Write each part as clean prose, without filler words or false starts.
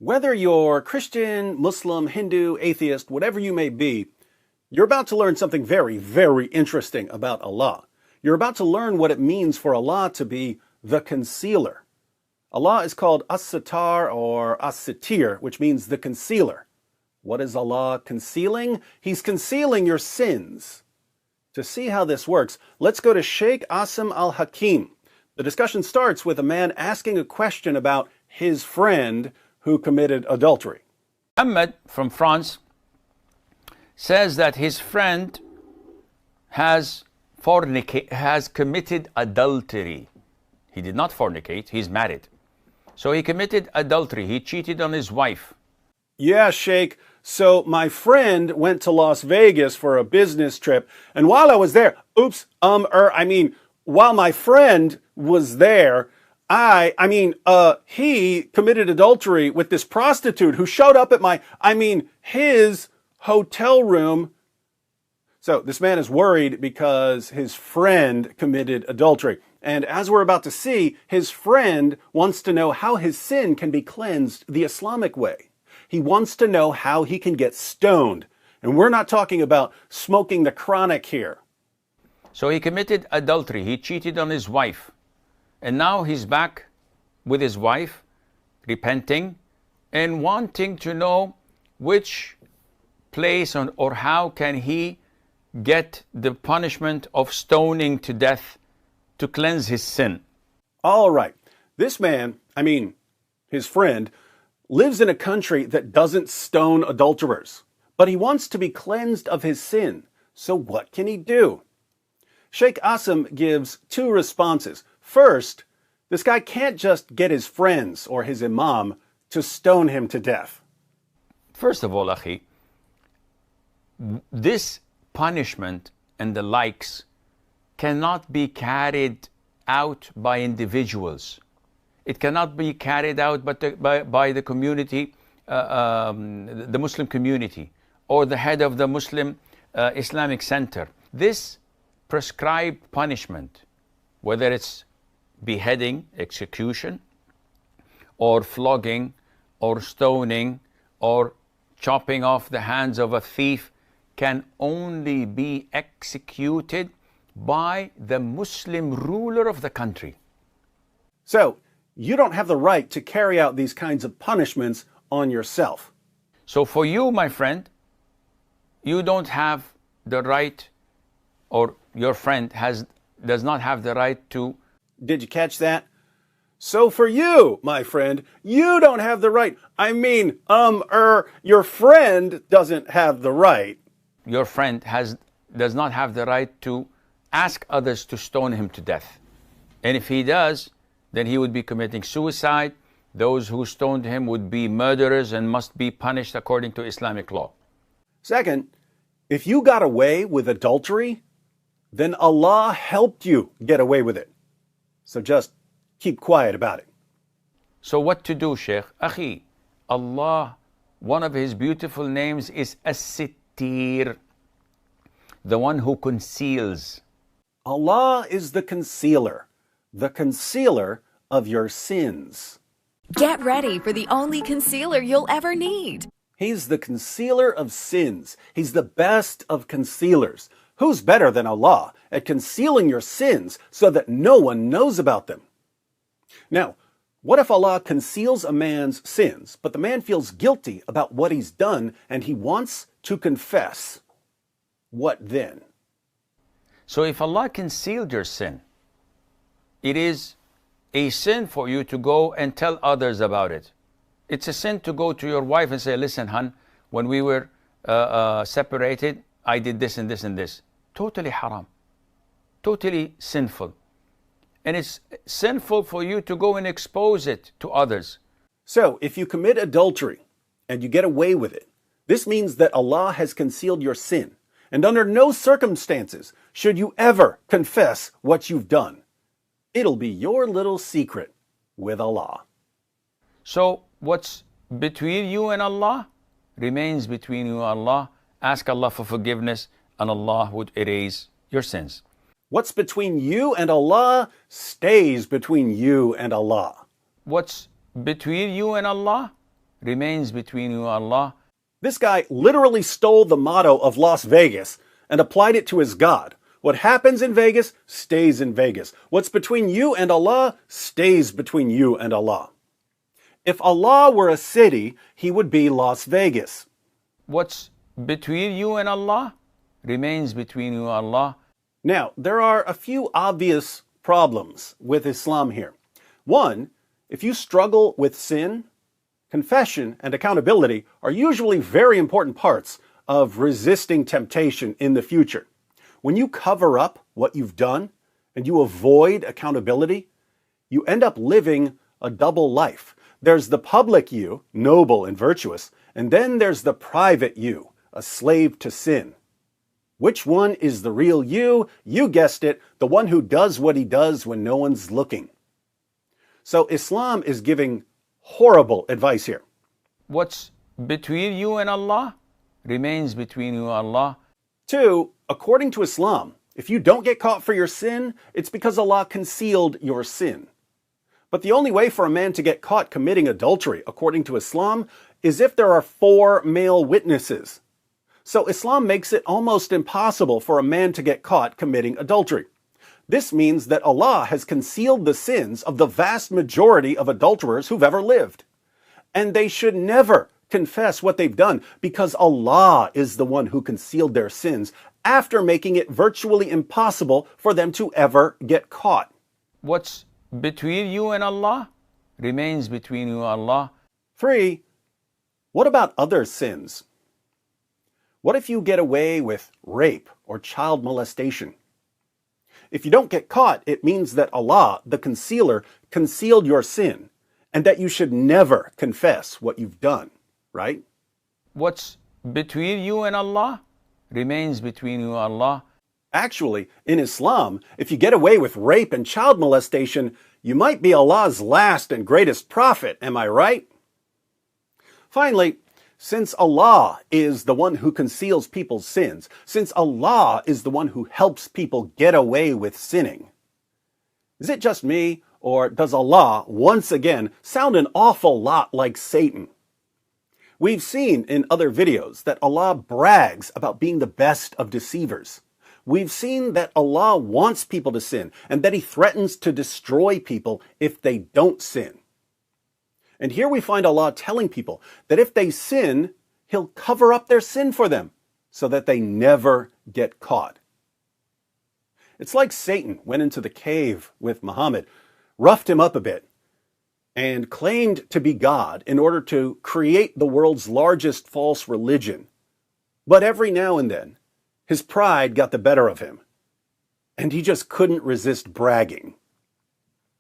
Whether you're Christian, Muslim, Hindu, atheist, whatever you may be, you're about to learn something very, very interesting about Allah. You're about to learn what it means for Allah to be the concealer. Allah is called As-Sittar or As-Sitir, which means the concealer. What is Allah concealing? He's concealing your sins. To see how this works, let's go to Sheikh Assim al-Hakeem. The discussion starts with a man asking a question about his friend who committed adultery. Muhammad from France says that his friend has committed adultery. He did not fornicate, he's married. So he committed adultery, he cheated on his wife. Yeah, Sheikh. So my friend went to Las Vegas for a business trip, and while I was there, while my friend was there, he committed adultery with this prostitute who showed up at his hotel room. So this man is worried because his friend committed adultery. And as we're about to see, his friend wants to know how his sin can be cleansed the Islamic way. He wants to know how he can get stoned. And we're not talking about smoking the chronic here. So he committed adultery. He cheated on his wife. And now he's back with his wife, repenting and wanting to know which place or how can he get the punishment of stoning to death to cleanse his sin. All right. This man, his friend, lives in a country that doesn't stone adulterers, but he wants to be cleansed of his sin. So what can he do? Sheikh Assim gives two responses. First, this guy can't just get his friends or his imam to stone him to death. First of all, Akhi, this punishment and the likes cannot be carried out by individuals. It cannot be carried out by the community, the Muslim community, or the head of the Muslim Islamic Center. This prescribed punishment, whether it's beheading, execution, or flogging, or stoning, or chopping off the hands of a thief, can only be executed by the Muslim ruler of the country. So, you don't have the right to carry out these kinds of punishments on yourself. So for you, my friend, you don't have the right, or your friend does not have the right to... Did you catch that? So for you, my friend, you don't have the right. Your friend doesn't have the right. Your friend does not have the right to ask others to stone him to death. And if he does, then he would be committing suicide. Those who stoned him would be murderers and must be punished according to Islamic law. Second, if you got away with adultery, then Allah helped you get away with it. So just keep quiet about it. So what to do, Sheikh? Akhi, Allah, one of his beautiful names is As-Sittir, the one who conceals. Allah is the concealer of your sins. Get ready for the only concealer you'll ever need. He's the concealer of sins. He's the best of concealers. Who's better than Allah at concealing your sins so that no one knows about them? Now, what if Allah conceals a man's sins, but the man feels guilty about what he's done and he wants to confess? What then? So if Allah concealed your sin, it is a sin for you to go and tell others about it. It's a sin to go to your wife and say, listen, hon, when we were separated, I did this and this and this. Totally haram. Totally sinful. And it's sinful for you to go and expose it to others. So, if you commit adultery and you get away with it, this means that Allah has concealed your sin. And under no circumstances should you ever confess what you've done. It'll be your little secret with Allah. So, what's between you and Allah remains between you and Allah. Ask Allah for forgiveness, and Allah would erase your sins. What's between you and Allah stays between you and Allah. What's between you and Allah remains between you and Allah. This guy literally stole the motto of Las Vegas and applied it to his God. What happens in Vegas stays in Vegas. What's between you and Allah stays between you and Allah. If Allah were a city, he would be Las Vegas. What's between you and Allah remains between you and Allah. Now, there are a few obvious problems with Islam here. One, if you struggle with sin, confession and accountability are usually very important parts of resisting temptation in the future. When you cover up what you've done and you avoid accountability, you end up living a double life. There's the public you, noble and virtuous, and then there's the private you, a slave to sin. Which one is the real you? You guessed it, the one who does what he does when no one's looking. So Islam is giving horrible advice here. What's between you and Allah remains between you and Allah. 2, according to Islam, if you don't get caught for your sin, it's because Allah concealed your sin. But the only way for a man to get caught committing adultery, according to Islam, is if there are 4 male witnesses. So Islam makes it almost impossible for a man to get caught committing adultery. This means that Allah has concealed the sins of the vast majority of adulterers who've ever lived. And they should never confess what they've done because Allah is the one who concealed their sins after making it virtually impossible for them to ever get caught. What's between you and Allah remains between you and Allah. 3, what about other sins? What if you get away with rape or child molestation? If you don't get caught, it means that Allah, the concealer, concealed your sin and that you should never confess what you've done, right? What's between you and Allah remains between you and Allah. Actually, in Islam, if you get away with rape and child molestation, you might be Allah's last and greatest prophet, am I right? Finally, since Allah is the one who conceals people's sins, since Allah is the one who helps people get away with sinning, is it just me, or does Allah once again sound an awful lot like Satan? We've seen in other videos that Allah brags about being the best of deceivers. We've seen that Allah wants people to sin and that he threatens to destroy people if they don't sin. And here we find Allah telling people that if they sin, he'll cover up their sin for them so that they never get caught. It's like Satan went into the cave with Muhammad, roughed him up a bit, and claimed to be God in order to create the world's largest false religion. But every now and then, his pride got the better of him, and he just couldn't resist bragging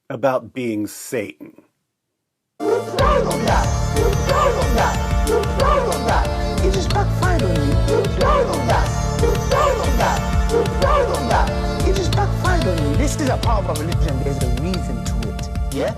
about being Satan. It just backfired on you. It just backfired on you. This is a part of a religion. There's a reason to it. Yeah?